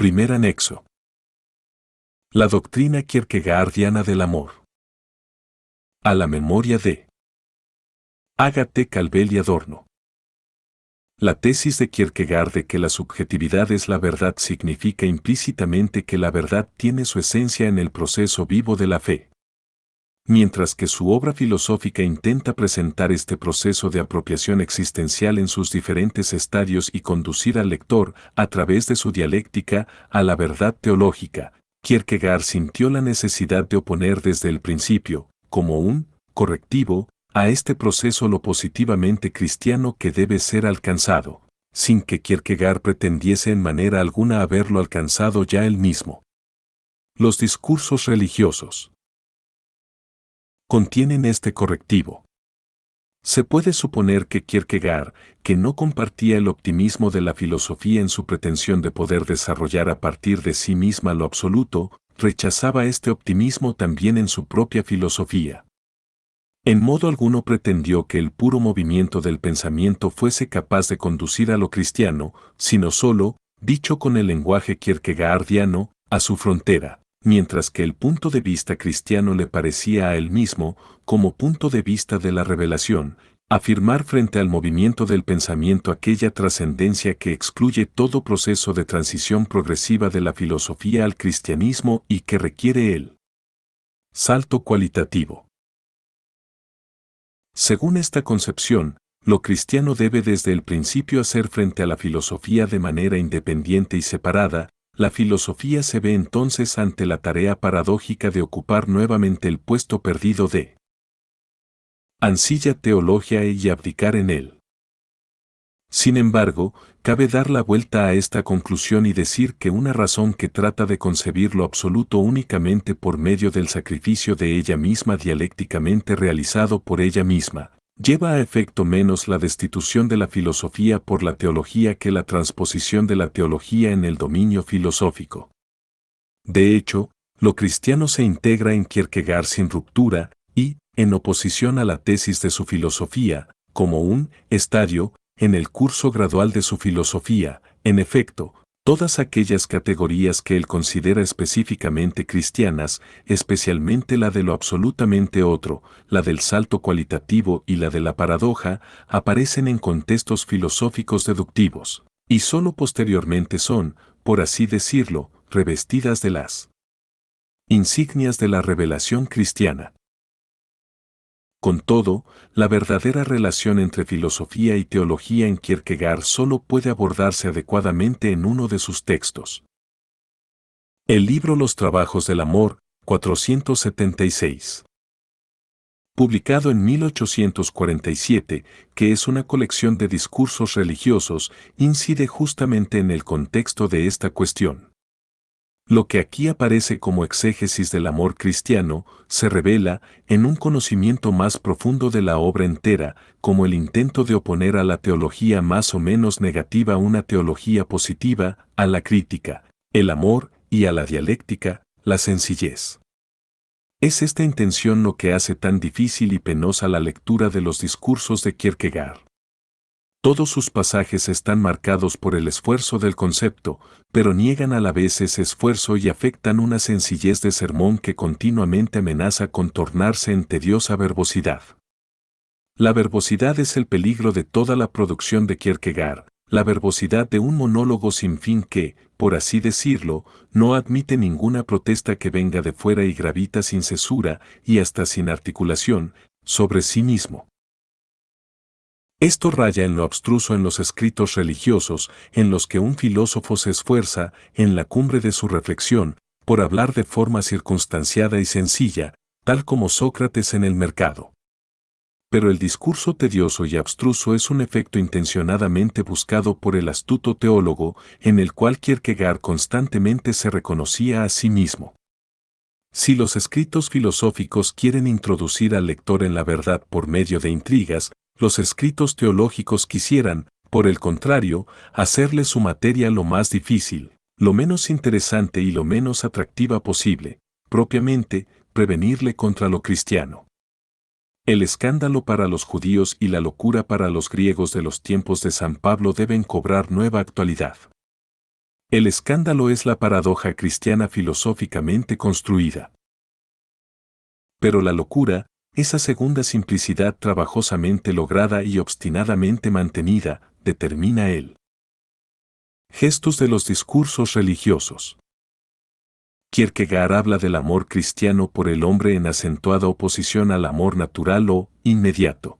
Primer anexo. La doctrina kierkegaardiana del amor. A la memoria de Ágata Calvel y Adorno. La tesis de Kierkegaard de que la subjetividad es la verdad significa implícitamente que la verdad tiene su esencia en el proceso vivo de la fe. Mientras que su obra filosófica intenta presentar este proceso de apropiación existencial en sus diferentes estadios y conducir al lector, a través de su dialéctica, a la verdad teológica, Kierkegaard sintió la necesidad de oponer desde el principio, como un correctivo, a este proceso lo positivamente cristiano que debe ser alcanzado, sin que Kierkegaard pretendiese en manera alguna haberlo alcanzado ya él mismo. Los discursos religiosos contienen este correctivo. Se puede suponer que Kierkegaard, que no compartía el optimismo de la filosofía en su pretensión de poder desarrollar a partir de sí misma lo absoluto, rechazaba este optimismo también en su propia filosofía. En modo alguno pretendió que el puro movimiento del pensamiento fuese capaz de conducir a lo cristiano, sino solo, dicho con el lenguaje kierkegaardiano, a su frontera, mientras que el punto de vista cristiano le parecía a él mismo, como punto de vista de la revelación, afirmar frente al movimiento del pensamiento aquella trascendencia que excluye todo proceso de transición progresiva de la filosofía al cristianismo y que requiere el salto cualitativo. Según esta concepción, lo cristiano debe desde el principio hacer frente a la filosofía de manera independiente y separada. La filosofía se ve entonces ante la tarea paradójica de ocupar nuevamente el puesto perdido de ancilla teología y abdicar en él. Sin embargo, cabe dar la vuelta a esta conclusión y decir que una razón que trata de concebir lo absoluto únicamente por medio del sacrificio de ella misma dialécticamente realizado por ella misma, lleva a efecto menos la destitución de la filosofía por la teología que la transposición de la teología en el dominio filosófico. De hecho, lo cristiano se integra en Kierkegaard sin ruptura y, en oposición a la tesis de su filosofía, como un estadio, en el curso gradual de su filosofía. En efecto, todas aquellas categorías que él considera específicamente cristianas, especialmente la de lo absolutamente otro, la del salto cualitativo y la de la paradoja, aparecen en contextos filosóficos deductivos, y sólo posteriormente son, por así decirlo, revestidas de las insignias de la revelación cristiana. Con todo, la verdadera relación entre filosofía y teología en Kierkegaard solo puede abordarse adecuadamente en uno de sus textos. El libro Los Trabajos del Amor, 476. Publicado en 1847, que es una colección de discursos religiosos, incide justamente en el contexto de esta cuestión. Lo que aquí aparece como exégesis del amor cristiano, se revela, en un conocimiento más profundo de la obra entera, como el intento de oponer a la teología más o menos negativa una teología positiva, a la crítica, el amor, y a la dialéctica, la sencillez. Es esta intención lo que hace tan difícil y penosa la lectura de los discursos de Kierkegaard. Todos sus pasajes están marcados por el esfuerzo del concepto, pero niegan a la vez ese esfuerzo y afectan una sencillez de sermón que continuamente amenaza con tornarse en tediosa verbosidad. La verbosidad es el peligro de toda la producción de Kierkegaard, la verbosidad de un monólogo sin fin que, por así decirlo, no admite ninguna protesta que venga de fuera y gravita sin cesura, y hasta sin articulación, sobre sí mismo. Esto raya en lo abstruso en los escritos religiosos, en los que un filósofo se esfuerza, en la cumbre de su reflexión, por hablar de forma circunstanciada y sencilla, tal como Sócrates en el mercado. Pero el discurso tedioso y abstruso es un efecto intencionadamente buscado por el astuto teólogo, en el cual Kierkegaard constantemente se reconocía a sí mismo. Si los escritos filosóficos quieren introducir al lector en la verdad por medio de intrigas, los escritos teológicos quisieran, por el contrario, hacerle su materia lo más difícil, lo menos interesante y lo menos atractiva posible, propiamente, prevenirle contra lo cristiano. El escándalo para los judíos y la locura para los griegos de los tiempos de San Pablo deben cobrar nueva actualidad. El escándalo es la paradoja cristiana filosóficamente construida. Pero la locura, esa segunda simplicidad trabajosamente lograda y obstinadamente mantenida, determina el gestos de los discursos religiosos. Kierkegaard habla del amor cristiano por el hombre en acentuada oposición al amor natural o inmediato.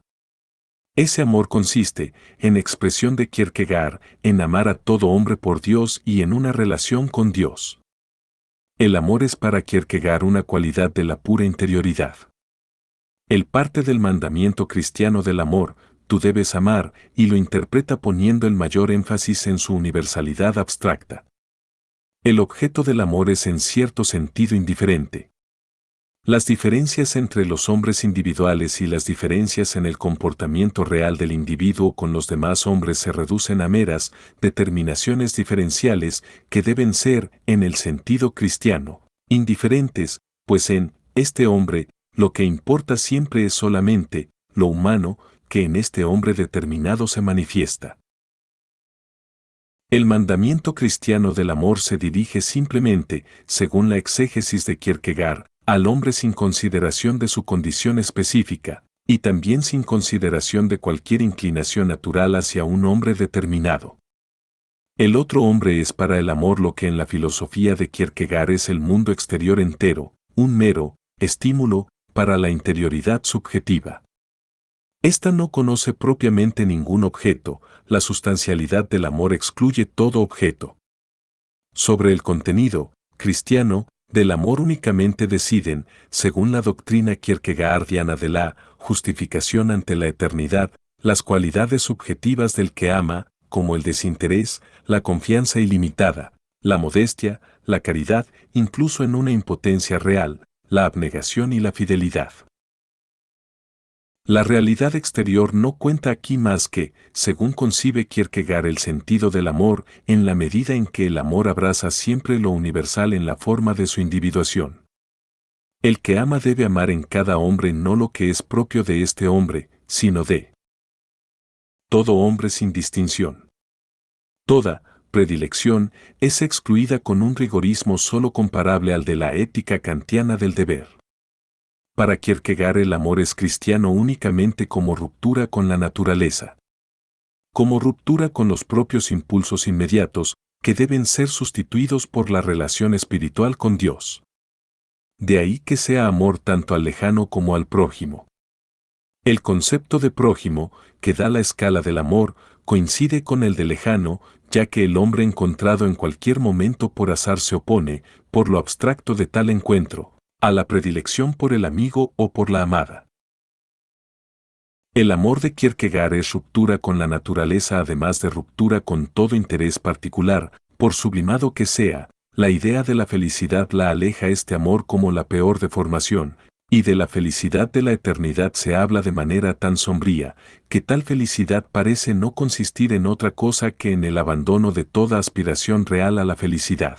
Ese amor consiste, en expresión de Kierkegaard, en amar a todo hombre por Dios y en una relación con Dios. El amor es para Kierkegaard una cualidad de la pura interioridad. Él parte del mandamiento cristiano del amor, tú debes amar, y lo interpreta poniendo el mayor énfasis en su universalidad abstracta. El objeto del amor es en cierto sentido indiferente. Las diferencias entre los hombres individuales y las diferencias en el comportamiento real del individuo con los demás hombres se reducen a meras determinaciones diferenciales que deben ser, en el sentido cristiano, indiferentes, pues en este hombre lo que importa siempre es solamente lo humano que en este hombre determinado se manifiesta. El mandamiento cristiano del amor se dirige simplemente, según la exégesis de Kierkegaard, al hombre sin consideración de su condición específica, y también sin consideración de cualquier inclinación natural hacia un hombre determinado. El otro hombre es para el amor lo que en la filosofía de Kierkegaard es el mundo exterior entero, un mero estímulo para la interioridad subjetiva. Esta no conoce propiamente ningún objeto, la sustancialidad del amor excluye todo objeto. Sobre el contenido cristiano del amor únicamente deciden, según la doctrina kierkegaardiana de la justificación ante la eternidad, las cualidades subjetivas del que ama, como el desinterés, la confianza ilimitada, la modestia, la caridad, incluso en una impotencia real, la abnegación y la fidelidad. La realidad exterior no cuenta aquí más que, según concibe Kierkegaard, el sentido del amor, en la medida en que el amor abraza siempre lo universal en la forma de su individuación. El que ama debe amar en cada hombre no lo que es propio de este hombre, sino de todo hombre sin distinción. Toda predilección es excluida con un rigorismo solo comparable al de la ética kantiana del deber. Para Kierkegaard el amor es cristiano únicamente como ruptura con la naturaleza. Como ruptura con los propios impulsos inmediatos, que deben ser sustituidos por la relación espiritual con Dios. De ahí que sea amor tanto al lejano como al prójimo. El concepto de prójimo, que da la escala del amor, coincide con el de lejano, ya que el hombre encontrado en cualquier momento por azar se opone, por lo abstracto de tal encuentro, a la predilección por el amigo o por la amada. El amor de Kierkegaard es ruptura con la naturaleza además de ruptura con todo interés particular, por sublimado que sea, la idea de la felicidad la aleja este amor como la peor deformación, y de la felicidad de la eternidad se habla de manera tan sombría, que tal felicidad parece no consistir en otra cosa que en el abandono de toda aspiración real a la felicidad.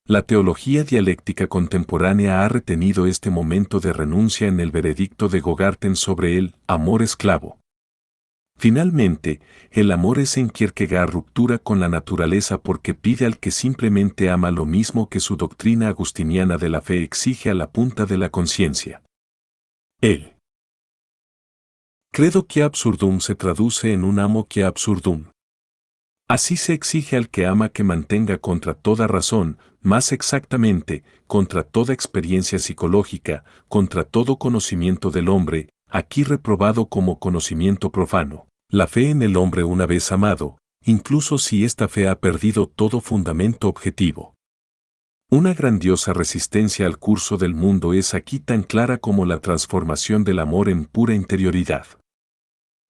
La teología dialéctica contemporánea ha retenido este momento de renuncia en el veredicto de Gogarten sobre el amor esclavo. Finalmente, el amor es en Kierkegaard ruptura con la naturaleza porque pide al que simplemente ama lo mismo que su doctrina agustiniana de la fe exige a la punta de la conciencia. El credo que absurdum se traduce en un amo que absurdum. Así se exige al que ama que mantenga contra toda razón, más exactamente, contra toda experiencia psicológica, contra todo conocimiento del hombre, aquí reprobado como conocimiento profano, la fe en el hombre una vez amado, incluso si esta fe ha perdido todo fundamento objetivo. Una grandiosa resistencia al curso del mundo es aquí tan clara como la transformación del amor en pura interioridad.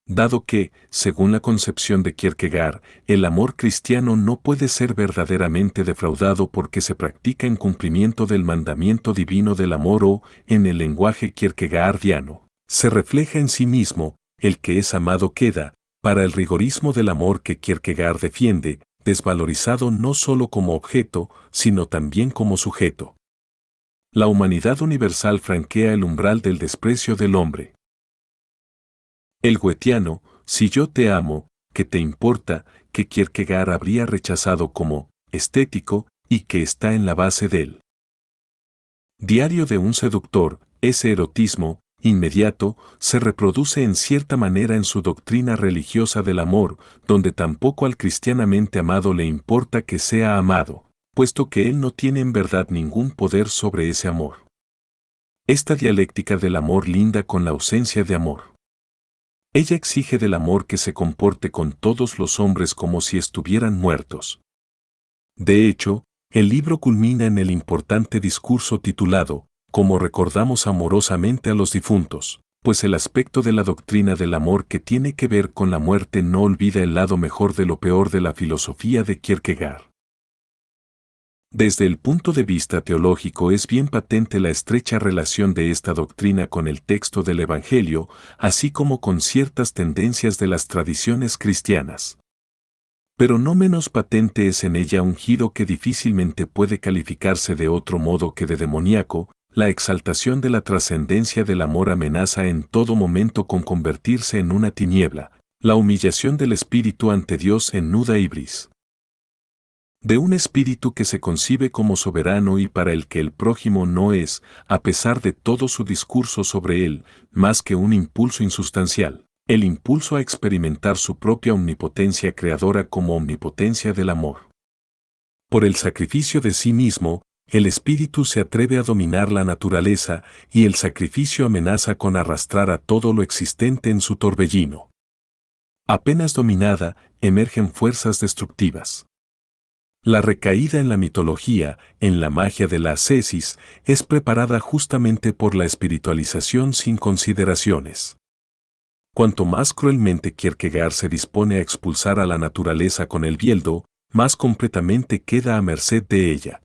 Dado que, según la concepción de Kierkegaard, el amor cristiano no puede ser verdaderamente defraudado porque se practica en cumplimiento del mandamiento divino del amor o, en el lenguaje kierkegaardiano, se refleja en sí mismo, el que es amado queda, para el rigorismo del amor que Kierkegaard defiende, desvalorizado no solo como objeto, sino también como sujeto. La humanidad universal franquea el umbral del desprecio del hombre. El goetiano, si yo te amo, ¿qué te importa?, que Kierkegaard habría rechazado como estético, y que está en la base del diario de un seductor. Ese erotismo, inmediato, se reproduce en cierta manera en su doctrina religiosa del amor, donde tampoco al cristianamente amado le importa que sea amado, puesto que él no tiene en verdad ningún poder sobre ese amor. Esta dialéctica del amor linda con la ausencia de amor. Ella exige del amor que se comporte con todos los hombres como si estuvieran muertos. De hecho, el libro culmina en el importante discurso titulado, "Cómo recordamos amorosamente a los difuntos", pues el aspecto de la doctrina del amor que tiene que ver con la muerte no olvida el lado mejor de lo peor de la filosofía de Kierkegaard. Desde el punto de vista teológico es bien patente la estrecha relación de esta doctrina con el texto del Evangelio, así como con ciertas tendencias de las tradiciones cristianas. Pero no menos patente es en ella un giro que difícilmente puede calificarse de otro modo que de demoníaco. La exaltación de la trascendencia del amor amenaza en todo momento con convertirse en una tiniebla, la humillación del espíritu ante Dios en nuda ibris. De un espíritu que se concibe como soberano y para el que el prójimo no es, a pesar de todo su discurso sobre él, más que un impulso insustancial, el impulso a experimentar su propia omnipotencia creadora como omnipotencia del amor. Por el sacrificio de sí mismo, el espíritu se atreve a dominar la naturaleza y el sacrificio amenaza con arrastrar a todo lo existente en su torbellino. Apenas dominada, emergen fuerzas destructivas. La recaída en la mitología, en la magia de la ascesis, es preparada justamente por la espiritualización sin consideraciones. Cuanto más cruelmente Kierkegaard se dispone a expulsar a la naturaleza con el bieldo, más completamente queda a merced de ella.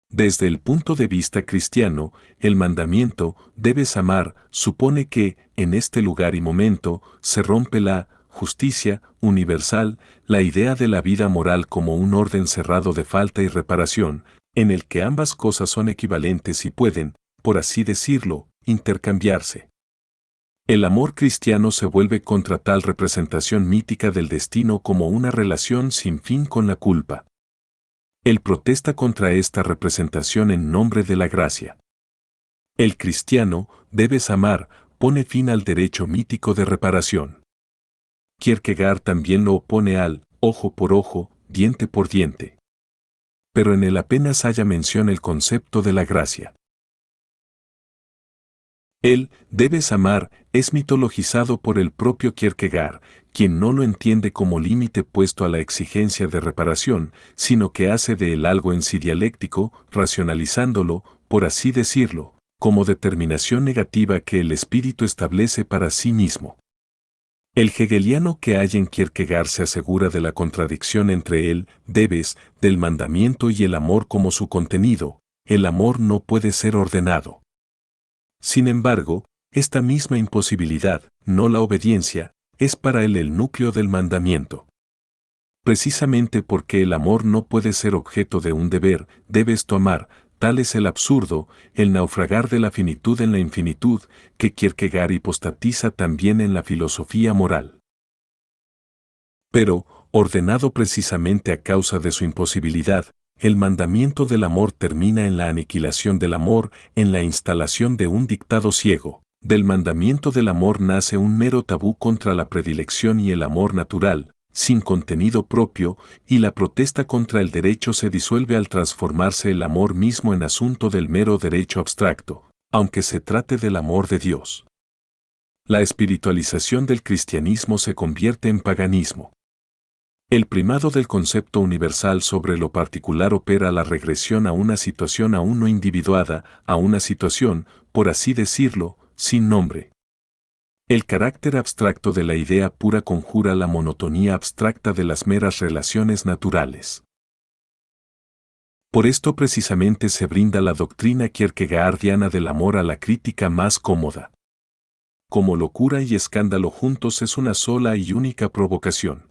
Desde el punto de vista cristiano, el mandamiento, debes amar, supone que, en este lugar y momento, se rompe la justicia universal, la idea de la vida moral como un orden cerrado de falta y reparación, en el que ambas cosas son equivalentes y pueden, por así decirlo, intercambiarse. El amor cristiano se vuelve contra tal representación mítica del destino como una relación sin fin con la culpa. Él protesta contra esta representación en nombre de la gracia. El cristiano, debes amar, pone fin al derecho mítico de reparación. Kierkegaard también lo opone al ojo por ojo, diente por diente. Pero en él apenas haya mención el concepto de la gracia. El debes amar es mitologizado por el propio Kierkegaard, quien no lo entiende como límite puesto a la exigencia de reparación, sino que hace de él algo en sí dialéctico, racionalizándolo, por así decirlo, como determinación negativa que el espíritu establece para sí mismo. El hegeliano que hay en Kierkegaard se asegura de la contradicción entre el debes, del mandamiento y el amor como su contenido. El amor no puede ser ordenado. Sin embargo, esta misma imposibilidad, no la obediencia, es para él el núcleo del mandamiento. Precisamente porque el amor no puede ser objeto de un deber, debes tú amar, tal es el absurdo, el naufragar de la finitud en la infinitud, que Kierkegaard hipostatiza también en la filosofía moral. Pero, ordenado precisamente a causa de su imposibilidad, el mandamiento del amor termina en la aniquilación del amor, en la instalación de un dictado ciego. Del mandamiento del amor nace un mero tabú contra la predilección y el amor natural, sin contenido propio, y la protesta contra el derecho se disuelve al transformarse el amor mismo en asunto del mero derecho abstracto, aunque se trate del amor de Dios. La espiritualización del cristianismo se convierte en paganismo. El primado del concepto universal sobre lo particular opera la regresión a una situación aún no individuada, a una situación, por así decirlo, sin nombre. El carácter abstracto de la idea pura conjura la monotonía abstracta de las meras relaciones naturales. Por esto precisamente se brinda la doctrina kierkegaardiana del amor a la crítica más cómoda. Como locura y escándalo juntos es una sola y única provocación.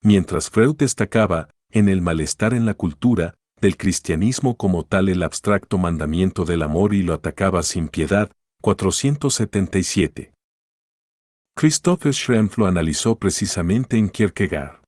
Mientras Freud destacaba, en el malestar en la cultura, del cristianismo como tal el abstracto mandamiento del amor y lo atacaba sin piedad, 477. Christopher Schrempf lo analizó precisamente en Kierkegaard.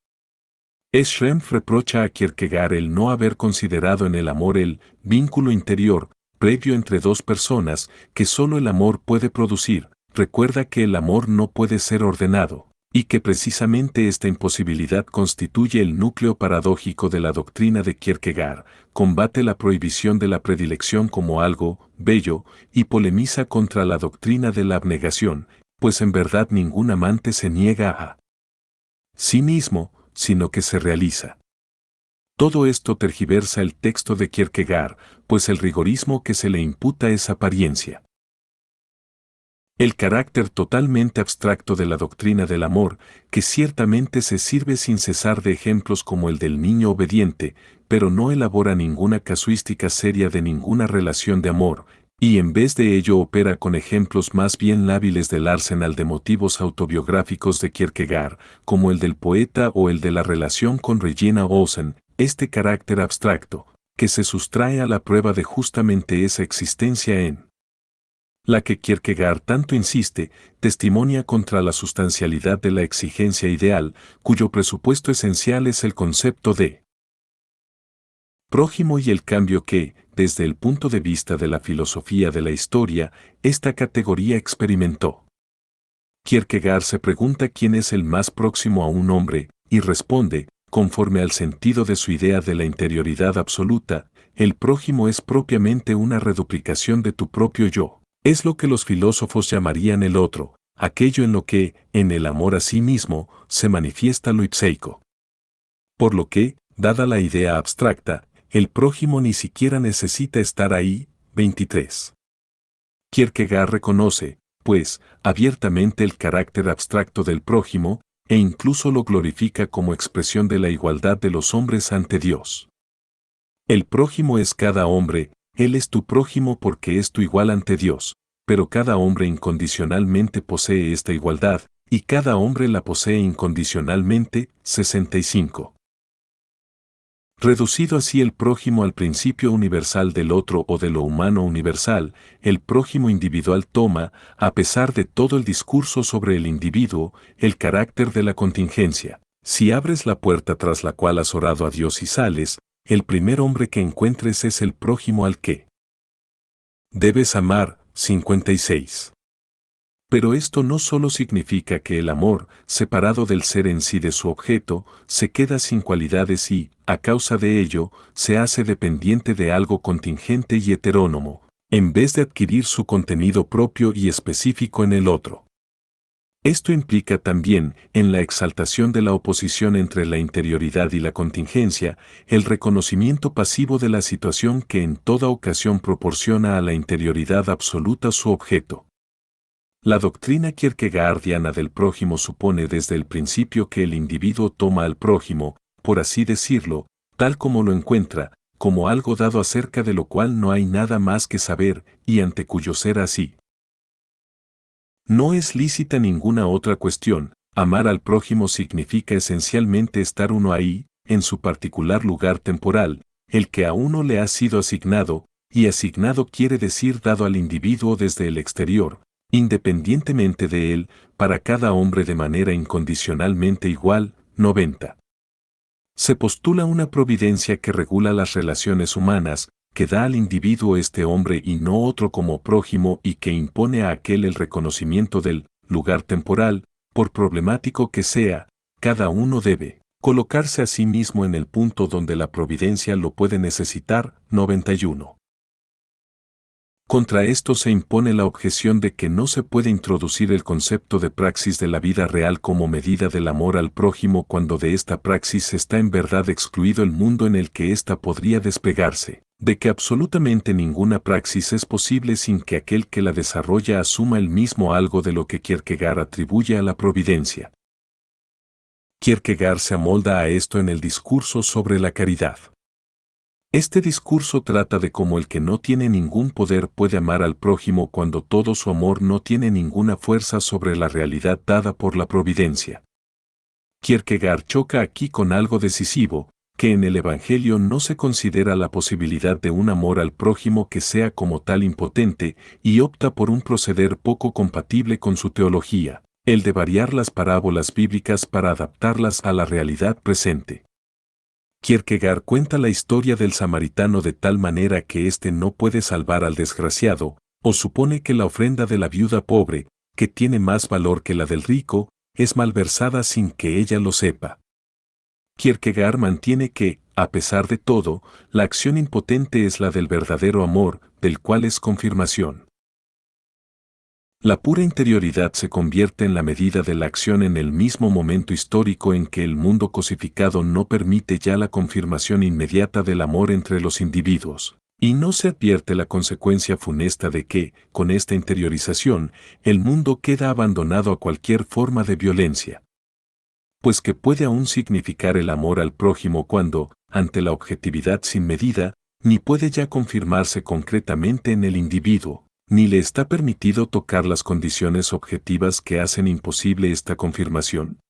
Schrempf reprocha a Kierkegaard el no haber considerado en el amor el vínculo interior, previo entre dos personas, que solo el amor puede producir. Recuerda que el amor no puede ser ordenado, y que precisamente esta imposibilidad constituye el núcleo paradójico de la doctrina de Kierkegaard. Combate la prohibición de la predilección como algo bello y polemiza contra la doctrina de la abnegación, pues en verdad ningún amante se niega a sí mismo, sino que se realiza. Todo esto tergiversa el texto de Kierkegaard, pues el rigorismo que se le imputa es apariencia. El carácter totalmente abstracto de la doctrina del amor, que ciertamente se sirve sin cesar de ejemplos como el del niño obediente, pero no elabora ninguna casuística seria de ninguna relación de amor, y en vez de ello opera con ejemplos más bien lábiles del arsenal de motivos autobiográficos de Kierkegaard, como el del poeta o el de la relación con Regina Olsen. Este carácter abstracto, que se sustrae a la prueba de justamente esa existencia en la que Kierkegaard tanto insiste, testimonia contra la sustancialidad de la exigencia ideal, cuyo presupuesto esencial es el concepto de prójimo y el cambio que, desde el punto de vista de la filosofía de la historia, esta categoría experimentó. Kierkegaard se pregunta quién es el más próximo a un hombre, y responde, conforme al sentido de su idea de la interioridad absoluta, el prójimo es propiamente una reduplicación de tu propio yo. Es lo que los filósofos llamarían el otro, aquello en lo que, en el amor a sí mismo, se manifiesta lo ipseico. Por lo que, dada la idea abstracta, el prójimo ni siquiera necesita estar ahí. 23. Kierkegaard reconoce, pues, abiertamente el carácter abstracto del prójimo, e incluso lo glorifica como expresión de la igualdad de los hombres ante Dios. El prójimo es cada hombre, él es tu prójimo porque es tu igual ante Dios, pero cada hombre incondicionalmente posee esta igualdad, y cada hombre la posee incondicionalmente. 65. Reducido así el prójimo al principio universal del otro o de lo humano universal, el prójimo individual toma, a pesar de todo el discurso sobre el individuo, el carácter de la contingencia. Si abres la puerta tras la cual has orado a Dios y sales, el primer hombre que encuentres es el prójimo al que debes amar. 56. Pero esto no solo significa que el amor, separado del ser en sí de su objeto, se queda sin cualidades y, a causa de ello, se hace dependiente de algo contingente y heterónomo, en vez de adquirir su contenido propio y específico en el otro. Esto implica también, en la exaltación de la oposición entre la interioridad y la contingencia, el reconocimiento pasivo de la situación que en toda ocasión proporciona a la interioridad absoluta su objeto. La doctrina kierkegaardiana del prójimo supone desde el principio que el individuo toma al prójimo, por así decirlo, tal como lo encuentra, como algo dado acerca de lo cual no hay nada más que saber, y ante cuyo ser así no es lícita ninguna otra cuestión. Amar al prójimo significa esencialmente estar uno ahí, en su particular lugar temporal, el que a uno le ha sido asignado, y asignado quiere decir dado al individuo desde el exterior, independientemente de él, para cada hombre de manera incondicionalmente igual. 90. Se postula una providencia que regula las relaciones humanas, que da al individuo este hombre y no otro como prójimo y que impone a aquel el reconocimiento del lugar temporal, por problemático que sea, cada uno debe colocarse a sí mismo en el punto donde la providencia lo puede necesitar. 91. Contra esto se impone la objeción de que no se puede introducir el concepto de praxis de la vida real como medida del amor al prójimo cuando de esta praxis está en verdad excluido el mundo en el que ésta podría desplegarse, de que absolutamente ninguna praxis es posible sin que aquel que la desarrolla asuma el mismo algo de lo que Kierkegaard atribuye a la providencia. Kierkegaard se amolda a esto en el discurso sobre la caridad. Este discurso trata de cómo el que no tiene ningún poder puede amar al prójimo cuando todo su amor no tiene ninguna fuerza sobre la realidad dada por la providencia. Kierkegaard choca aquí con algo decisivo, que en el Evangelio no se considera la posibilidad de un amor al prójimo que sea como tal impotente, y opta por un proceder poco compatible con su teología, el de variar las parábolas bíblicas para adaptarlas a la realidad presente. Kierkegaard cuenta la historia del samaritano de tal manera que éste no puede salvar al desgraciado, o supone que la ofrenda de la viuda pobre, que tiene más valor que la del rico, es malversada sin que ella lo sepa. Kierkegaard mantiene que, a pesar de todo, la acción impotente es la del verdadero amor, del cual es confirmación. La pura interioridad se convierte en la medida de la acción en el mismo momento histórico en que el mundo cosificado no permite ya la confirmación inmediata del amor entre los individuos, y no se advierte la consecuencia funesta de que, con esta interiorización, el mundo queda abandonado a cualquier forma de violencia. Pues que puede aún significar el amor al prójimo cuando, ante la objetividad sin medida, ni puede ya confirmarse concretamente en el individuo, ni le está permitido tocar las condiciones objetivas que hacen imposible esta confirmación.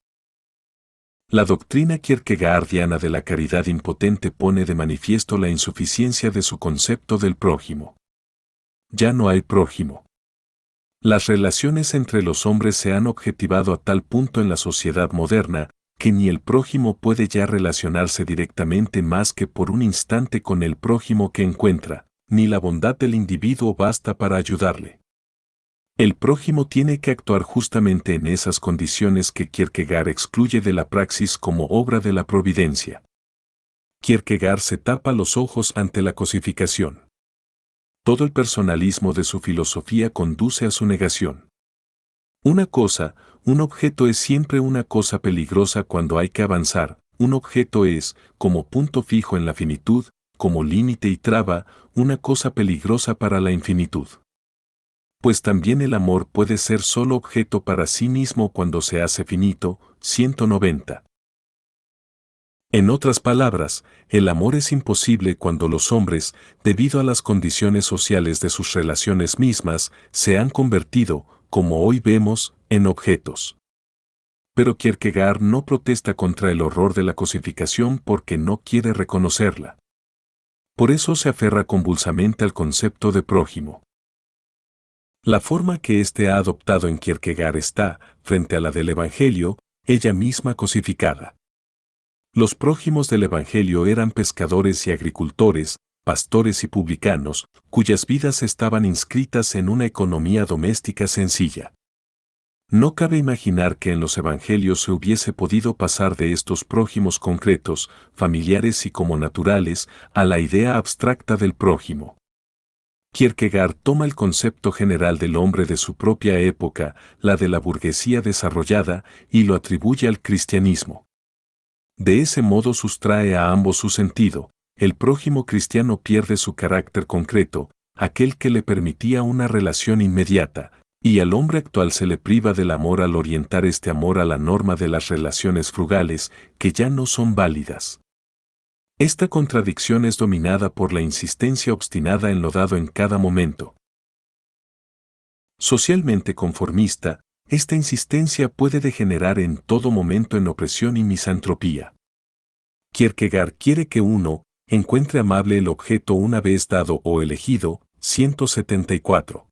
La doctrina kierkegaardiana de la caridad impotente pone de manifiesto la insuficiencia de su concepto del prójimo. Ya no hay prójimo. Las relaciones entre los hombres se han objetivado a tal punto en la sociedad moderna, que ni el prójimo puede ya relacionarse directamente más que por un instante con el prójimo que encuentra, ni la bondad del individuo basta para ayudarle. El prójimo tiene que actuar justamente en esas condiciones que Kierkegaard excluye de la praxis como obra de la providencia. Kierkegaard se tapa los ojos ante la cosificación. Todo el personalismo de su filosofía conduce a su negación. Una cosa, un objeto es siempre una cosa peligrosa cuando hay que avanzar, un objeto es, como punto fijo en la finitud, como límite y traba, una cosa peligrosa para la infinitud. Pues también el amor puede ser solo objeto para sí mismo cuando se hace finito. 190. En otras palabras, el amor es imposible cuando los hombres, debido a las condiciones sociales de sus relaciones mismas, se han convertido, como hoy vemos, en objetos. Pero Kierkegaard no protesta contra el horror de la cosificación porque no quiere reconocerla. Por eso se aferra convulsamente al concepto de prójimo. La forma que éste ha adoptado en Kierkegaard está, frente a la del Evangelio, ella misma cosificada. Los prójimos del Evangelio eran pescadores y agricultores, pastores y publicanos, cuyas vidas estaban inscritas en una economía doméstica sencilla. No cabe imaginar que en los Evangelios se hubiese podido pasar de estos prójimos concretos, familiares y como naturales, a la idea abstracta del prójimo. Kierkegaard toma el concepto general del hombre de su propia época, la de la burguesía desarrollada, y lo atribuye al cristianismo. De ese modo sustrae a ambos su sentido, el prójimo cristiano pierde su carácter concreto, aquel que le permitía una relación inmediata, y al hombre actual se le priva del amor al orientar este amor a la norma de las relaciones frugales, que ya no son válidas. Esta contradicción es dominada por la insistencia obstinada en lo dado en cada momento. Socialmente conformista, esta insistencia puede degenerar en todo momento en opresión y misantropía. Kierkegaard quiere que uno encuentre amable el objeto una vez dado o elegido. 174.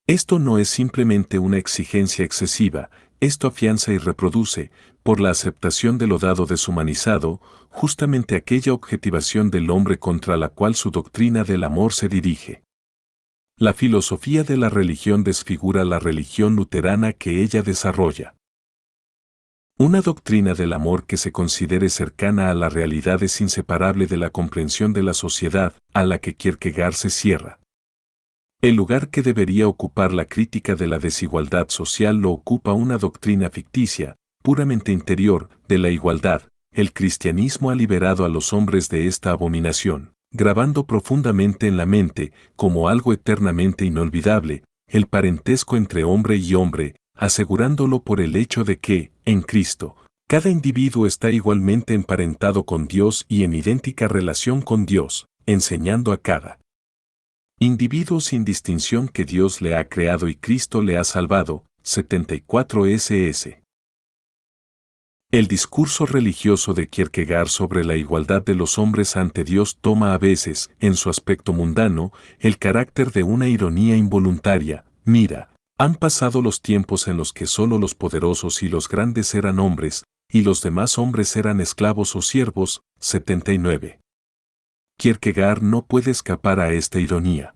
Esto no es simplemente una exigencia excesiva, esto afianza y reproduce, por la aceptación de lo dado deshumanizado, justamente aquella objetivación del hombre contra la cual su doctrina del amor se dirige. La filosofía de la religión desfigura la religión luterana que ella desarrolla. Una doctrina del amor que se considere cercana a la realidad es inseparable de la comprensión de la sociedad a la que Kierkegaard se cierra. El lugar que debería ocupar la crítica de la desigualdad social lo ocupa una doctrina ficticia, puramente interior, de la igualdad. El cristianismo ha liberado a los hombres de esta abominación, grabando profundamente en la mente, como algo eternamente inolvidable, el parentesco entre hombre y hombre, asegurándolo por el hecho de que, en Cristo, cada individuo está igualmente emparentado con Dios y en idéntica relación con Dios, enseñando a cada individuo sin distinción que Dios le ha creado y Cristo le ha salvado. 74 ss. El discurso religioso de Kierkegaard sobre la igualdad de los hombres ante Dios toma a veces, en su aspecto mundano, el carácter de una ironía involuntaria. Mira, han pasado los tiempos en los que solo los poderosos y los grandes eran hombres, y los demás hombres eran esclavos o siervos. 79. Kierkegaard no puede escapar a esta ironía.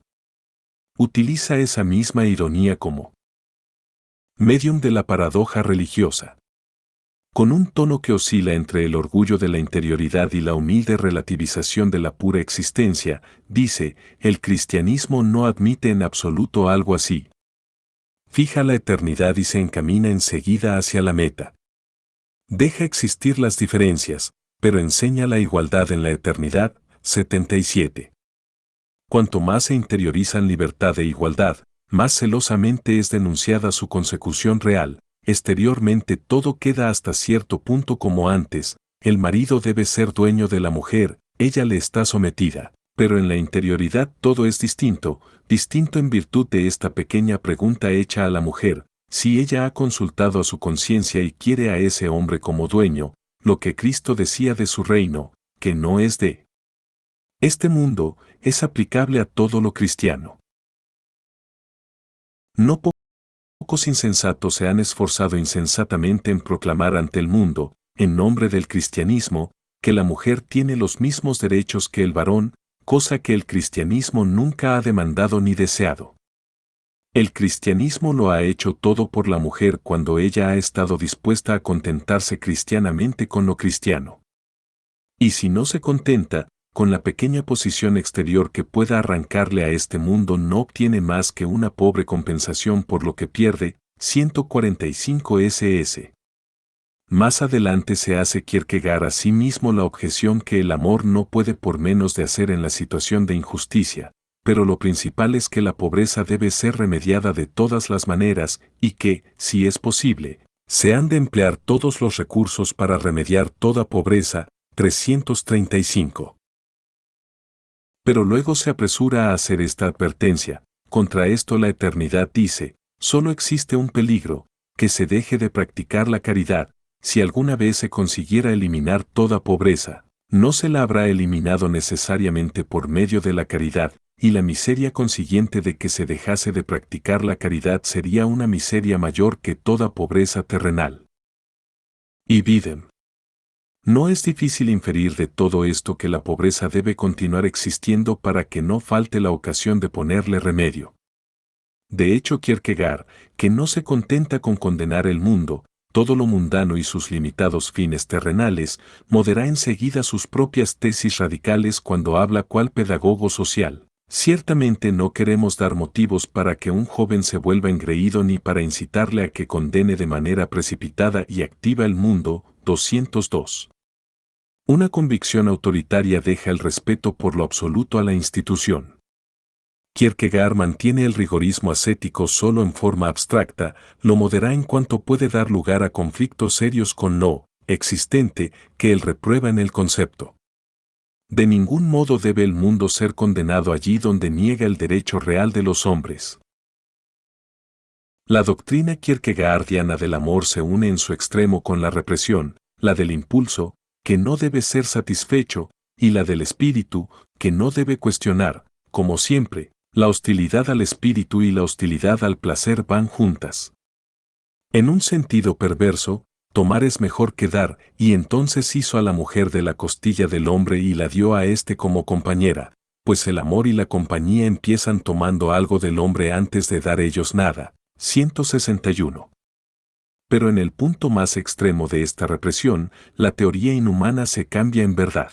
Utiliza esa misma ironía como medium de la paradoja religiosa. Con un tono que oscila entre el orgullo de la interioridad y la humilde relativización de la pura existencia, dice, el cristianismo no admite en absoluto algo así. Fija la eternidad y se encamina enseguida hacia la meta. Deja existir las diferencias, pero enseña la igualdad en la eternidad. 77. Cuanto más se interiorizan libertad e igualdad, más celosamente es denunciada su consecución real. Exteriormente todo queda hasta cierto punto como antes, el marido debe ser dueño de la mujer, ella le está sometida, pero en la interioridad todo es distinto, distinto en virtud de esta pequeña pregunta hecha a la mujer, si ella ha consultado a su conciencia y quiere a ese hombre como dueño, lo que Cristo decía de su reino, que no es de este mundo, es aplicable a todo lo cristiano. No pocos insensatos se han esforzado insensatamente en proclamar ante el mundo, en nombre del cristianismo, que la mujer tiene los mismos derechos que el varón, cosa que el cristianismo nunca ha demandado ni deseado. El cristianismo lo ha hecho todo por la mujer cuando ella ha estado dispuesta a contentarse cristianamente con lo cristiano. Y si no se contenta, con la pequeña posición exterior que pueda arrancarle a este mundo no obtiene más que una pobre compensación por lo que pierde. 145 ss. Más adelante se hace Kierkegaard a sí mismo la objeción que el amor no puede por menos de hacer en la situación de injusticia, pero lo principal es que la pobreza debe ser remediada de todas las maneras y que, si es posible, se han de emplear todos los recursos para remediar toda pobreza. 335. Pero luego se apresura a hacer esta advertencia, contra esto la eternidad dice, solo existe un peligro, que se deje de practicar la caridad, si alguna vez se consiguiera eliminar toda pobreza, no se la habrá eliminado necesariamente por medio de la caridad, y la miseria consiguiente de que se dejase de practicar la caridad sería una miseria mayor que toda pobreza terrenal. Y Bidem. No es difícil inferir de todo esto que la pobreza debe continuar existiendo para que no falte la ocasión de ponerle remedio. De hecho, Kierkegaard, que no se contenta con condenar el mundo, todo lo mundano y sus limitados fines terrenales, modera enseguida sus propias tesis radicales cuando habla cual pedagogo social. Ciertamente no queremos dar motivos para que un joven se vuelva engreído ni para incitarle a que condene de manera precipitada y activa el mundo. 202. Una convicción autoritaria deja el respeto por lo absoluto a la institución. Kierkegaard mantiene el rigorismo ascético solo en forma abstracta, lo modera en cuanto puede dar lugar a conflictos serios con lo existente que él reprueba en el concepto. De ningún modo debe el mundo ser condenado allí donde niega el derecho real de los hombres. La doctrina kierkegaardiana del amor se une en su extremo con la represión, la del impulso, que no debe ser satisfecho, y la del espíritu, que no debe cuestionar. Como siempre, la hostilidad al espíritu y la hostilidad al placer van juntas. En un sentido perverso, tomar es mejor que dar, y entonces hizo a la mujer de la costilla del hombre y la dio a éste como compañera, pues el amor y la compañía empiezan tomando algo del hombre antes de dar ellos nada. 161. Pero en el punto más extremo de esta represión, la teoría inhumana se cambia en verdad.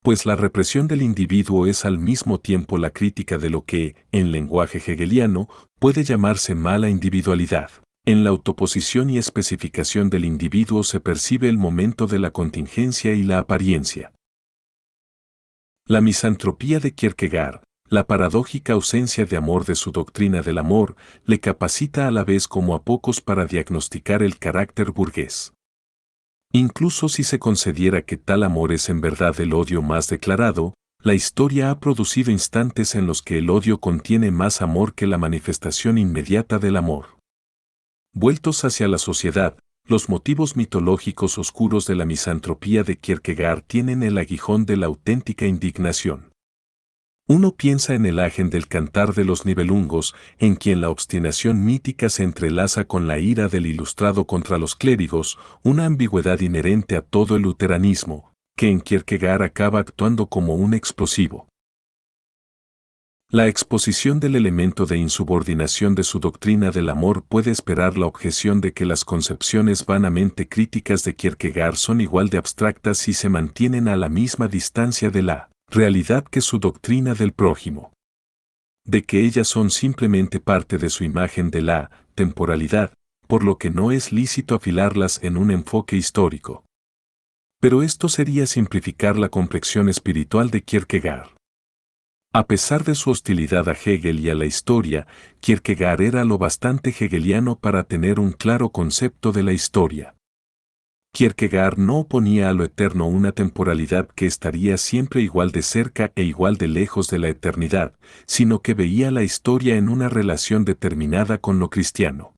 Pues la represión del individuo es al mismo tiempo la crítica de lo que, en lenguaje hegeliano, puede llamarse mala individualidad. En la autoposición y especificación del individuo se percibe el momento de la contingencia y la apariencia. La misantropía de Kierkegaard, la paradójica ausencia de amor de su doctrina del amor, le capacita a la vez como a pocos para diagnosticar el carácter burgués. Incluso si se concediera que tal amor es en verdad el odio más declarado, la historia ha producido instantes en los que el odio contiene más amor que la manifestación inmediata del amor. Vueltos hacia la sociedad, los motivos mitológicos oscuros de la misantropía de Kierkegaard tienen el aguijón de la auténtica indignación. Uno piensa en el Agen del Cantar de los Nibelungos, en quien la obstinación mítica se entrelaza con la ira del ilustrado contra los clérigos, una ambigüedad inherente a todo el luteranismo, que en Kierkegaard acaba actuando como un explosivo. La exposición del elemento de insubordinación de su doctrina del amor puede esperar la objeción de que las concepciones vanamente críticas de Kierkegaard son igual de abstractas y se mantienen a la misma distancia de la realidad que su doctrina del prójimo. De que ellas son simplemente parte de su imagen de la temporalidad, por lo que no es lícito afilarlas en un enfoque histórico. Pero esto sería simplificar la complexión espiritual de Kierkegaard. A pesar de su hostilidad a Hegel y a la historia, Kierkegaard era lo bastante hegeliano para tener un claro concepto de la historia. Kierkegaard no oponía a lo eterno una temporalidad que estaría siempre igual de cerca e igual de lejos de la eternidad, sino que veía la historia en una relación determinada con lo cristiano.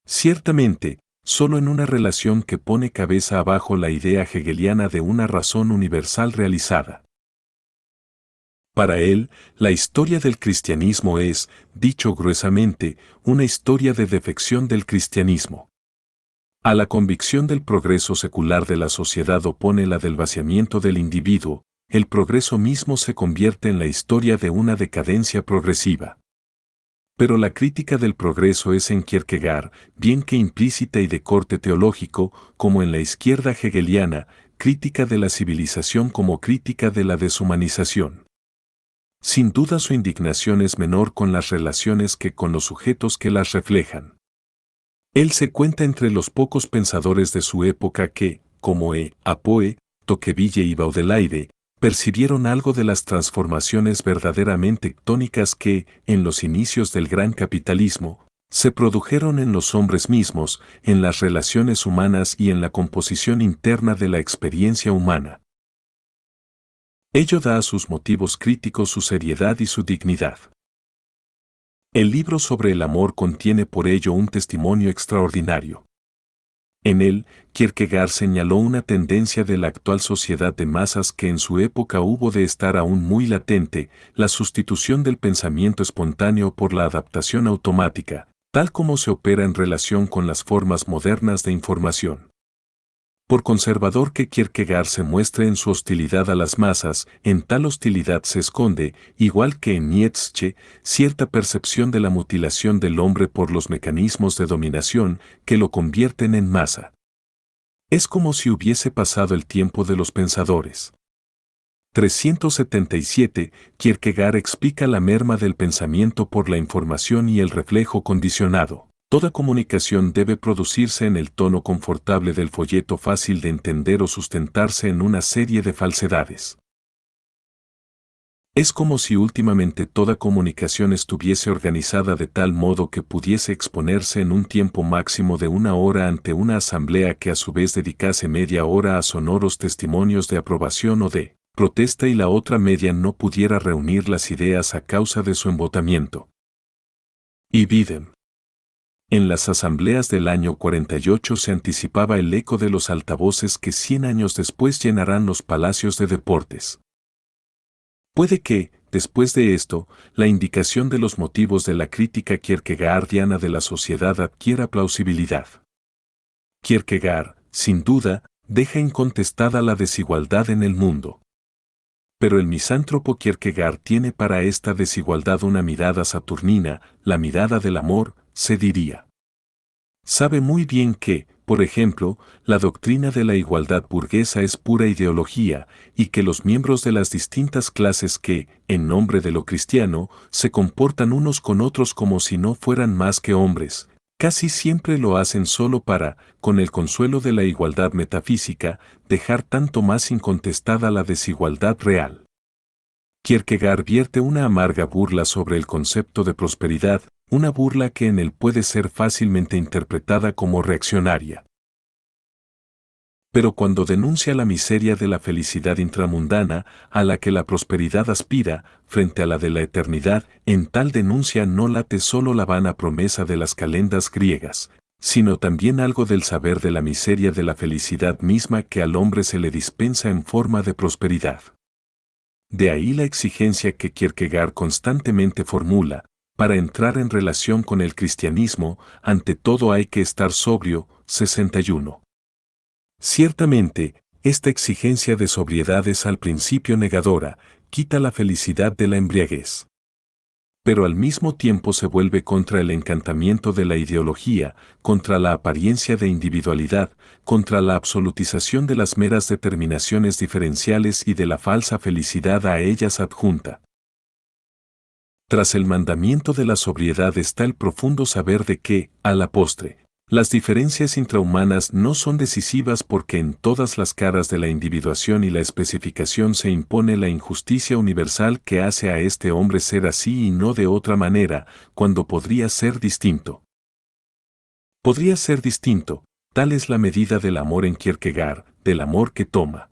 Ciertamente, solo en una relación que pone cabeza abajo la idea hegeliana de una razón universal realizada. Para él, la historia del cristianismo es, dicho gruesamente, una historia de defección del cristianismo. A la convicción del progreso secular de la sociedad opone la del vaciamiento del individuo, el progreso mismo se convierte en la historia de una decadencia progresiva. Pero la crítica del progreso es en Kierkegaard, bien que implícita y de corte teológico, como en la izquierda hegeliana, crítica de la civilización como crítica de la deshumanización. Sin duda su indignación es menor con las relaciones que con los sujetos que las reflejan. Él se cuenta entre los pocos pensadores de su época que, como Apoe, Tocqueville y Baudelaire, percibieron algo de las transformaciones verdaderamente tectónicas que, en los inicios del gran capitalismo, se produjeron en los hombres mismos, en las relaciones humanas y en la composición interna de la experiencia humana. Ello da a sus motivos críticos su seriedad y su dignidad. El libro sobre el amor contiene por ello un testimonio extraordinario. En él, Kierkegaard señaló una tendencia de la actual sociedad de masas que en su época hubo de estar aún muy latente, la sustitución del pensamiento espontáneo por la adaptación automática, tal como se opera en relación con las formas modernas de información. Por conservador que Kierkegaard se muestre en su hostilidad a las masas, en tal hostilidad se esconde, igual que en Nietzsche, cierta percepción de la mutilación del hombre por los mecanismos de dominación que lo convierten en masa. Es como si hubiese pasado el tiempo de los pensadores. 377. Kierkegaard explica la merma del pensamiento por la información y el reflejo condicionado. Toda comunicación debe producirse en el tono confortable del folleto fácil de entender o sustentarse en una serie de falsedades. Es como si últimamente toda comunicación estuviese organizada de tal modo que pudiese exponerse en un tiempo máximo de 1 hora ante una asamblea que a su vez dedicase media hora a sonoros testimonios de aprobación o de protesta y la otra media no pudiera reunir las ideas a causa de su embotamiento. Y Biden. En las asambleas del año 48 se anticipaba el eco de los altavoces que 100 años después llenarán los palacios de deportes. Puede que, después de esto, la indicación de los motivos de la crítica kierkegaardiana de la sociedad adquiera plausibilidad. Kierkegaard, sin duda, deja incontestada la desigualdad en el mundo. Pero el misántropo Kierkegaard tiene para esta desigualdad una mirada saturnina, la mirada del amor, se diría. Sabe muy bien que, por ejemplo, la doctrina de la igualdad burguesa es pura ideología, y que los miembros de las distintas clases que, en nombre de lo cristiano, se comportan unos con otros como si no fueran más que hombres, casi siempre lo hacen solo para, con el consuelo de la igualdad metafísica, dejar tanto más incontestada la desigualdad real. Kierkegaard vierte una amarga burla sobre el concepto de prosperidad, una burla que en él puede ser fácilmente interpretada como reaccionaria. Pero cuando denuncia la miseria de la felicidad intramundana, a la que la prosperidad aspira, frente a la de la eternidad, en tal denuncia no late solo la vana promesa de las calendas griegas, sino también algo del saber de la miseria de la felicidad misma que al hombre se le dispensa en forma de prosperidad. De ahí la exigencia que Kierkegaard constantemente formula: para entrar en relación con el cristianismo, ante todo hay que estar sobrio. 61. Ciertamente, esta exigencia de sobriedad es al principio negadora, quita la felicidad de la embriaguez. Pero al mismo tiempo se vuelve contra el encantamiento de la ideología, contra la apariencia de individualidad, contra la absolutización de las meras determinaciones diferenciales y de la falsa felicidad a ellas adjunta. Tras el mandamiento de la sobriedad está el profundo saber de que, a la postre, las diferencias intrahumanas no son decisivas, porque en todas las caras de la individuación y la especificación se impone la injusticia universal que hace a este hombre ser así y no de otra manera, cuando podría ser distinto. Podría ser distinto, tal es la medida del amor en Kierkegaard, del amor que toma.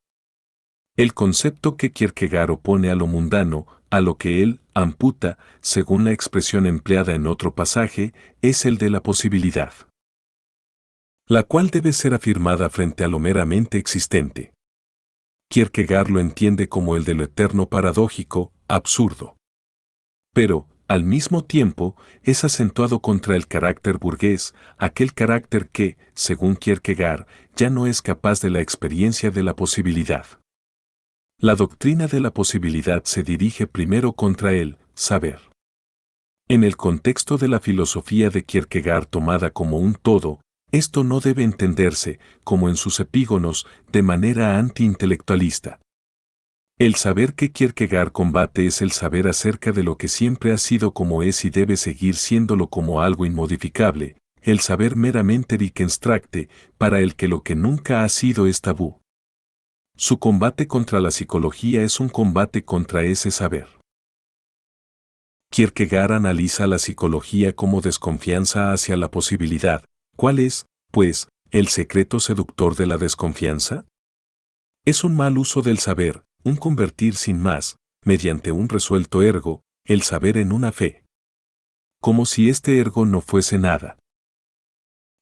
El concepto que Kierkegaard opone a lo mundano, a lo que él amputa, según la expresión empleada en otro pasaje, es el de la posibilidad, la cual debe ser afirmada frente a lo meramente existente. Kierkegaard lo entiende como el de lo eterno paradójico, absurdo. Pero, al mismo tiempo, es acentuado contra el carácter burgués, aquel carácter que, según Kierkegaard, ya no es capaz de la experiencia de la posibilidad. La doctrina de la posibilidad se dirige primero contra el saber. En el contexto de la filosofía de Kierkegaard tomada como un todo, esto no debe entenderse, como en sus epígonos, de manera anti-intelectualista. El saber que Kierkegaard combate es el saber acerca de lo que siempre ha sido como es y debe seguir siéndolo como algo inmodificable, el saber meramente Wittgenstracte, para el que lo que nunca ha sido es tabú. Su combate contra la psicología es un combate contra ese saber. Kierkegaard analiza la psicología como desconfianza hacia la posibilidad. ¿Cuál es, pues, el secreto seductor de la desconfianza? Es un mal uso del saber, un convertir sin más, mediante un resuelto ergo, el saber en una fe. Como si este ergo no fuese nada.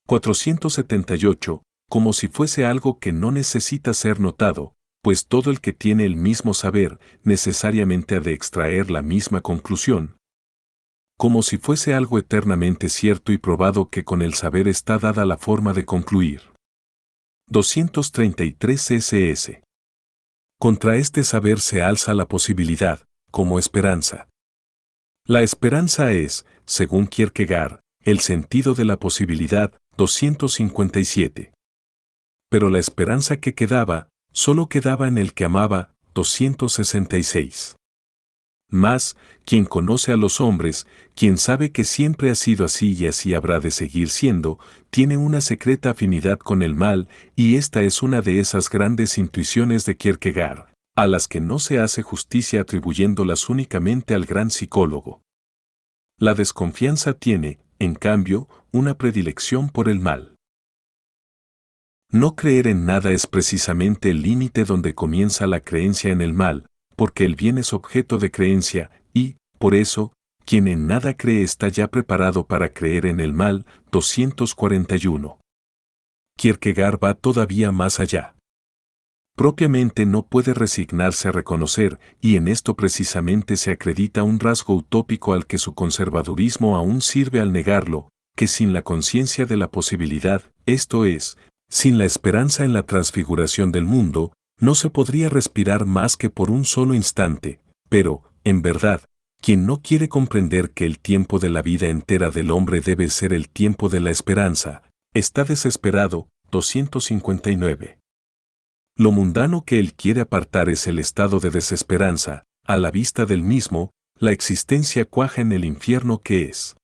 478. Como si fuese algo que no necesita ser notado, pues todo el que tiene el mismo saber necesariamente ha de extraer la misma conclusión. Como si fuese algo eternamente cierto y probado que con el saber está dada la forma de concluir. 233 ccs. Contra este saber se alza la posibilidad, como esperanza. La esperanza es, según Kierkegaard, el sentido de la posibilidad. 257. Pero la esperanza que quedaba, solo quedaba en el que amaba. 266. Mas, quien conoce a los hombres, quien sabe que siempre ha sido así y así habrá de seguir siendo, tiene una secreta afinidad con el mal, y esta es una de esas grandes intuiciones de Kierkegaard, a las que no se hace justicia atribuyéndolas únicamente al gran psicólogo. La desconfianza tiene, en cambio, una predilección por el mal. No creer en nada es precisamente el límite donde comienza la creencia en el mal, porque el bien es objeto de creencia, y, por eso, quien en nada cree está ya preparado para creer en el mal. 241. Kierkegaard va todavía más allá. Propiamente no puede resignarse a reconocer, y en esto precisamente se acredita un rasgo utópico al que su conservadurismo aún sirve al negarlo, que sin la conciencia de la posibilidad, esto es, sin la esperanza en la transfiguración del mundo, no se podría respirar más que por un solo instante, pero, en verdad, quien no quiere comprender que el tiempo de la vida entera del hombre debe ser el tiempo de la esperanza, está desesperado. 259. Lo mundano que él quiere apartar es el estado de desesperanza, a la vista del mismo, la existencia cuaja en el infierno que es.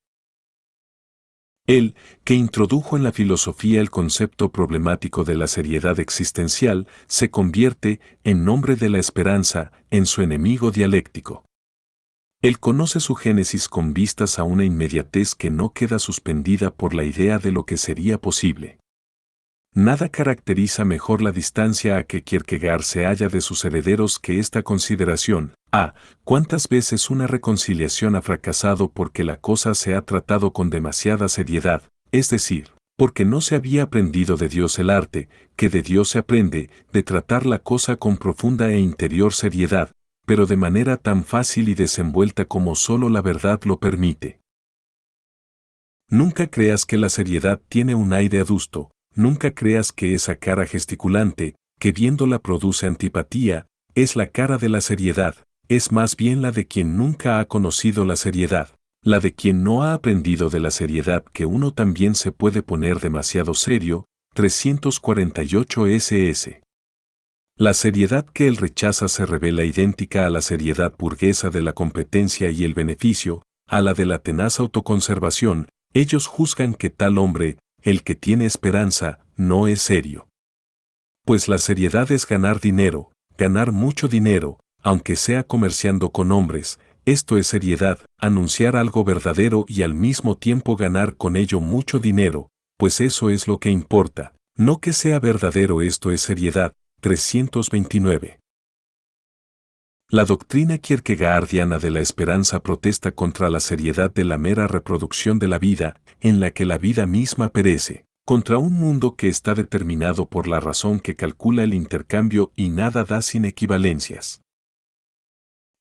Él, que introdujo en la filosofía el concepto problemático de la seriedad existencial, se convierte, en nombre de la esperanza, en su enemigo dialéctico. Él conoce su génesis con vistas a una inmediatez que no queda suspendida por la idea de lo que sería posible. Nada caracteriza mejor la distancia a que Kierkegaard se halla de sus herederos que esta consideración. ¿Cuántas veces una reconciliación ha fracasado porque la cosa se ha tratado con demasiada seriedad, es decir, porque no se había aprendido de Dios el arte, que de Dios se aprende, de tratar la cosa con profunda e interior seriedad, pero de manera tan fácil y desenvuelta como solo la verdad lo permite. Nunca creas que la seriedad tiene un aire adusto, nunca creas que esa cara gesticulante, que viéndola produce antipatía, es la cara de la seriedad, es más bien la de quien nunca ha conocido la seriedad, la de quien no ha aprendido de la seriedad que uno también se puede poner demasiado serio. 348 SS. La seriedad que él rechaza se revela idéntica a la seriedad burguesa de la competencia y el beneficio, a la de la tenaz autoconservación. Ellos juzgan que tal hombre, el que tiene esperanza, no es serio. Pues la seriedad es ganar dinero, ganar mucho dinero, aunque sea comerciando con hombres. Esto es seriedad, anunciar algo verdadero y al mismo tiempo ganar con ello mucho dinero, pues eso es lo que importa, no que sea verdadero. Esto es seriedad. 329. La doctrina kierkegaardiana de la esperanza protesta contra la seriedad de la mera reproducción de la vida, en la que la vida misma perece, contra un mundo que está determinado por la razón que calcula el intercambio y nada da sin equivalencias.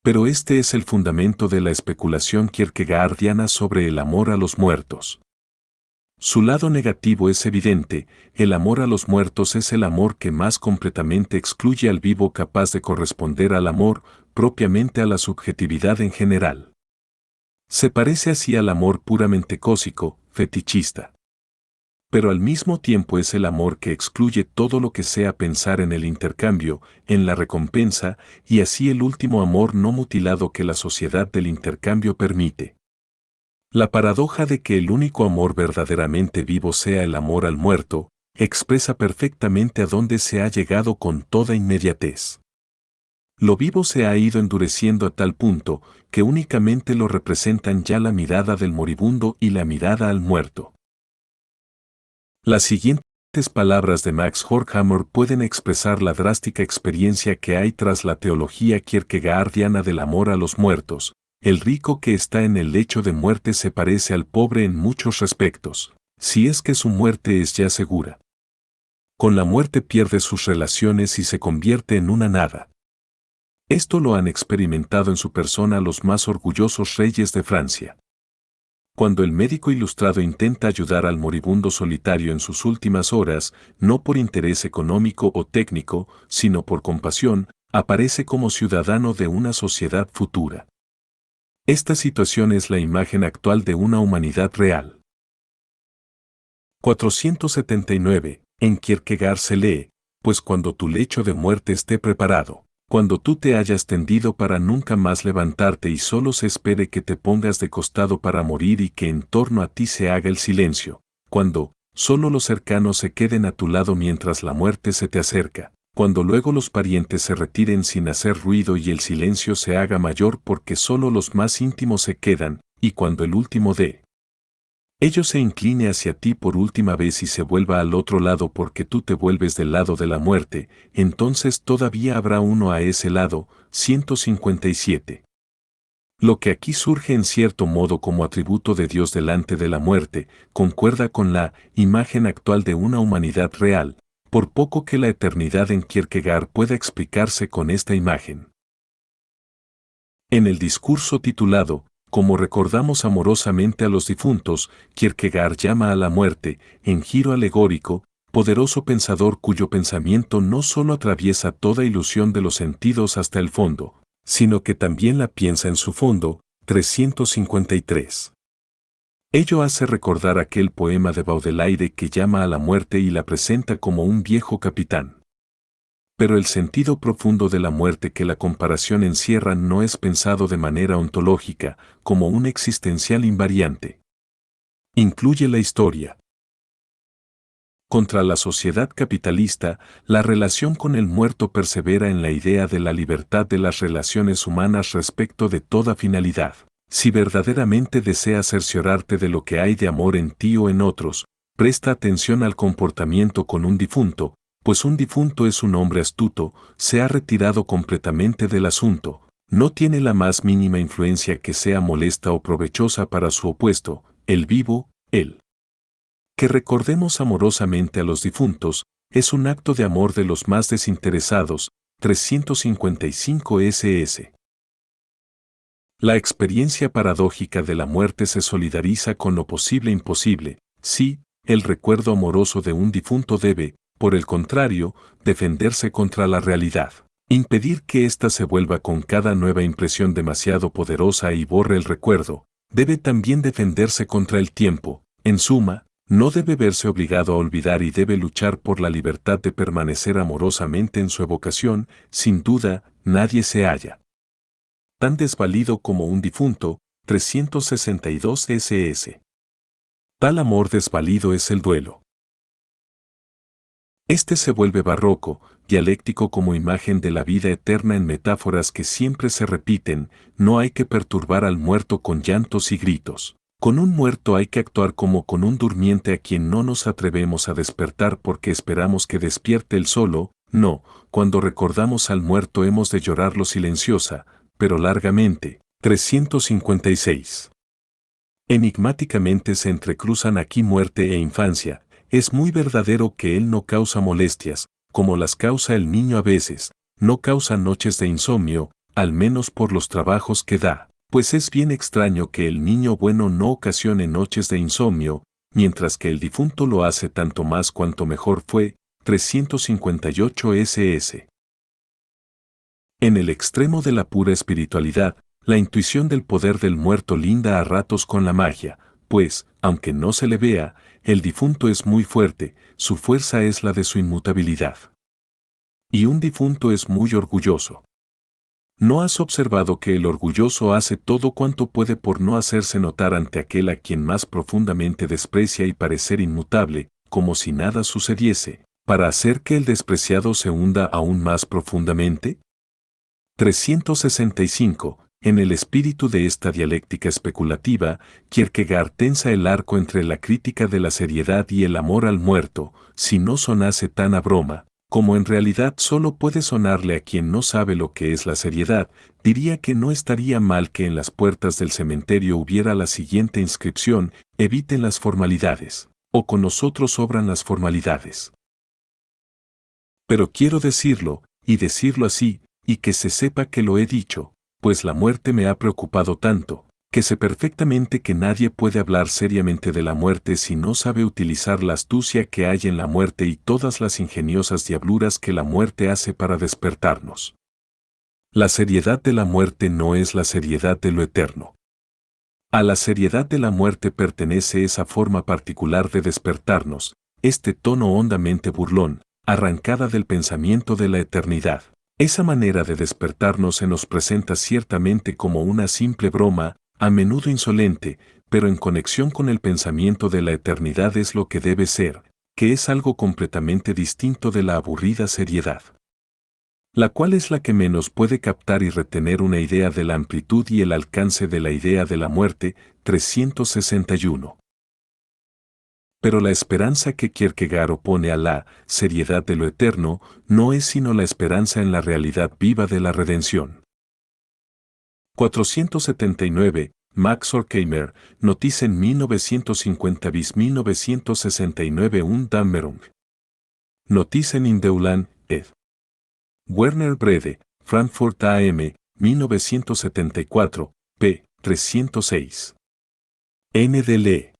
Pero este es el fundamento de la especulación kierkegaardiana sobre el amor a los muertos. Su lado negativo es evidente, el amor a los muertos es el amor que más completamente excluye al vivo, capaz de corresponder al amor, propiamente a la subjetividad en general. Se parece así al amor puramente cósico, fetichista. Pero al mismo tiempo es el amor que excluye todo lo que sea pensar en el intercambio, en la recompensa, y así el último amor no mutilado que la sociedad del intercambio permite. La paradoja de que el único amor verdaderamente vivo sea el amor al muerto, expresa perfectamente a dónde se ha llegado con toda inmediatez. Lo vivo se ha ido endureciendo a tal punto que únicamente lo representan ya la mirada del moribundo y la mirada al muerto. Las siguientes palabras de Max Horkheimer pueden expresar la drástica experiencia que hay tras la teología kierkegaardiana del amor a los muertos. El rico que está en el lecho de muerte se parece al pobre en muchos respectos, si es que su muerte es ya segura. Con la muerte pierde sus relaciones y se convierte en una nada. Esto lo han experimentado en su persona los más orgullosos reyes de Francia. Cuando el médico ilustrado intenta ayudar al moribundo solitario en sus últimas horas, no por interés económico o técnico, sino por compasión, aparece como ciudadano de una sociedad futura. Esta situación es la imagen actual de una humanidad real. 479. En Kierkegaard se lee, pues cuando tu lecho de muerte esté preparado, cuando tú te hayas tendido para nunca más levantarte y solo se espere que te pongas de costado para morir y que en torno a ti se haga el silencio, cuando solo los cercanos se queden a tu lado mientras la muerte se te acerca, cuando luego los parientes se retiren sin hacer ruido y el silencio se haga mayor porque solo los más íntimos se quedan, y cuando el último de ellos se incline hacia ti por última vez y se vuelva al otro lado porque tú te vuelves del lado de la muerte, entonces todavía habrá uno a ese lado. 157. Lo que aquí surge en cierto modo como atributo de Dios delante de la muerte, concuerda con la imagen actual de una humanidad real, por poco que la eternidad en Kierkegaard pueda explicarse con esta imagen. En el discurso titulado Como recordamos amorosamente a los difuntos, Kierkegaard llama a la muerte, en giro alegórico, poderoso pensador cuyo pensamiento no solo atraviesa toda ilusión de los sentidos hasta el fondo, sino que también la piensa en su fondo. 353. Ello hace recordar aquel poema de Baudelaire que llama a la muerte y la presenta como un viejo capitán. Pero el sentido profundo de la muerte que la comparación encierra no es pensado de manera ontológica, como un existencial invariante. Incluye la historia. Contra la sociedad capitalista, la relación con el muerto persevera en la idea de la libertad de las relaciones humanas respecto de toda finalidad. Si verdaderamente deseas cerciorarte de lo que hay de amor en ti o en otros, presta atención al comportamiento con un difunto, pues un difunto es un hombre astuto, se ha retirado completamente del asunto, no tiene la más mínima influencia que sea molesta o provechosa para su opuesto, el vivo, él. Que recordemos amorosamente a los difuntos, es un acto de amor de los más desinteresados, 355 ss. La experiencia paradójica de la muerte se solidariza con lo posible imposible. Sí, el recuerdo amoroso de un difunto debe, por el contrario, defenderse contra la realidad. Impedir que ésta se vuelva con cada nueva impresión demasiado poderosa y borre el recuerdo, debe también defenderse contra el tiempo. En suma, no debe verse obligado a olvidar y debe luchar por la libertad de permanecer amorosamente en su evocación. Sin duda, nadie se halla tan desvalido como un difunto. 362 ss. Tal amor desvalido es el duelo. Este se vuelve barroco, dialéctico como imagen de la vida eterna en metáforas que siempre se repiten. No hay que perturbar al muerto con llantos y gritos. Con un muerto hay que actuar como con un durmiente a quien no nos atrevemos a despertar porque esperamos que despierte él solo. No, cuando recordamos al muerto hemos de llorarlo silenciosa, pero largamente. 356. Enigmáticamente se entrecruzan aquí muerte e infancia. Es muy verdadero que él no causa molestias, como las causa el niño a veces, no causa noches de insomnio, al menos por los trabajos que da, pues es bien extraño que el niño bueno no ocasione noches de insomnio, mientras que el difunto lo hace tanto más cuanto mejor fue. 358 ss. En el extremo de la pura espiritualidad, la intuición del poder del muerto linda a ratos con la magia, pues, aunque no se le vea, el difunto es muy fuerte, su fuerza es la de su inmutabilidad. Y un difunto es muy orgulloso. ¿No has observado que el orgulloso hace todo cuanto puede por no hacerse notar ante aquel a quien más profundamente desprecia y parecer inmutable, como si nada sucediese, para hacer que el despreciado se hunda aún más profundamente? 365. En el espíritu de esta dialéctica especulativa, Kierkegaard tensa el arco entre la crítica de la seriedad y el amor al muerto. Si no sonase tan a broma, como en realidad solo puede sonarle a quien no sabe lo que es la seriedad, diría que no estaría mal que en las puertas del cementerio hubiera la siguiente inscripción: eviten las formalidades, o con nosotros sobran las formalidades. Pero quiero decirlo, y decirlo así, y que se sepa que lo he dicho, pues la muerte me ha preocupado tanto, que sé perfectamente que nadie puede hablar seriamente de la muerte si no sabe utilizar la astucia que hay en la muerte y todas las ingeniosas diabluras que la muerte hace para despertarnos. La seriedad de la muerte no es la seriedad de lo eterno. A la seriedad de la muerte pertenece esa forma particular de despertarnos, este tono hondamente burlón, arrancada del pensamiento de la eternidad. Esa manera de despertarnos se nos presenta ciertamente como una simple broma, a menudo insolente, pero en conexión con el pensamiento de la eternidad es lo que debe ser, que es algo completamente distinto de la aburrida seriedad, la cual es la que menos puede captar y retener una idea de la amplitud y el alcance de la idea de la muerte. 361. Pero la esperanza que Kierkegaard opone a la seriedad de lo eterno no es sino la esperanza en la realidad viva de la redención. 479. Max Horkheimer, Notizen 1950 bis 1969 un Dämmerung. Notizen in Deutschland, ed. Werner Brede, Frankfurt AM, 1974, p. 306. NDL.